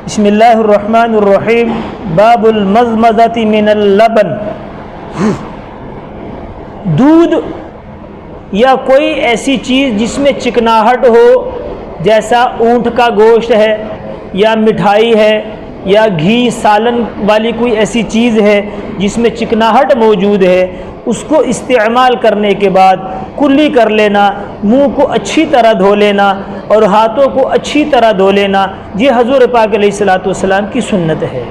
بسم اللہ الرحمن الرحیم باب المزمزۃ من اللبن۔ دودھ یا کوئی ایسی چیز جس میں چکناہٹ ہو، جیسا اونٹ کا گوشت ہے یا مٹھائی ہے یا گھی سالن والی کوئی ایسی چیز ہے جس میں چکناہٹ موجود ہے، اس کو استعمال کرنے کے بعد کلی کر لینا، منہ کو اچھی طرح دھو لینا اور ہاتھوں کو اچھی طرح دھو لینا، یہ حضور پاک علیہ الصلوۃ والسلام کی سنت ہے۔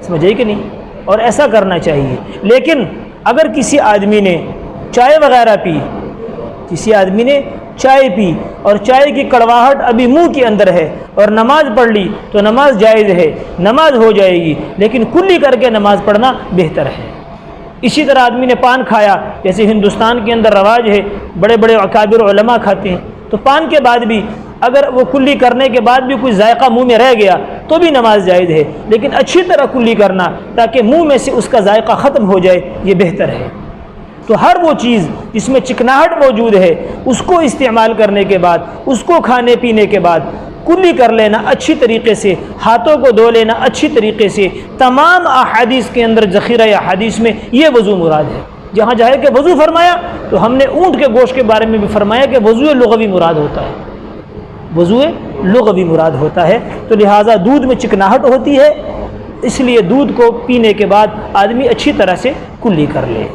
سمجھے کہ نہیں؟ اور ایسا کرنا چاہیے۔ لیکن اگر کسی آدمی نے چائے وغیرہ پی، کسی آدمی نے چائے پی اور چائے کی کڑواہٹ ابھی منہ کے اندر ہے اور نماز پڑھ لی تو نماز جائز ہے، نماز ہو جائے گی، لیکن کلی کر کے نماز پڑھنا بہتر ہے۔ اسی طرح آدمی نے پان کھایا، جیسے ہندوستان کے اندر رواج ہے، بڑے بڑے اکابر علماء کھاتے ہیں، تو پان کے بعد بھی اگر وہ کلی کرنے کے بعد بھی کوئی ذائقہ منہ میں رہ گیا تو بھی نماز جائز ہے، لیکن اچھی طرح کلی کرنا تاکہ منہ میں سے اس کا ذائقہ ختم ہو جائے، یہ بہتر ہے۔ تو ہر وہ چیز جس میں چکناہٹ موجود ہے اس کو استعمال کرنے کے بعد، اس کو کھانے پینے کے بعد کلی کر لینا اچھی طریقے سے، ہاتھوں کو دھو لینا اچھی طریقے سے۔ تمام احادیث کے اندر، ذخیرہ احادیث میں یہ وضو مراد ہے۔ جہاں جائے کہ وضو فرمایا تو ہم نے اونٹ کے گوشت کے بارے میں بھی فرمایا کہ وضو لغوی مراد ہوتا ہے، وضو لغوی مراد ہوتا ہے۔ تو لہٰذا دودھ میں چکناہٹ ہوتی ہے، اس لیے دودھ کو پینے کے بعد آدمی اچھی طرح سے کلی کر لے۔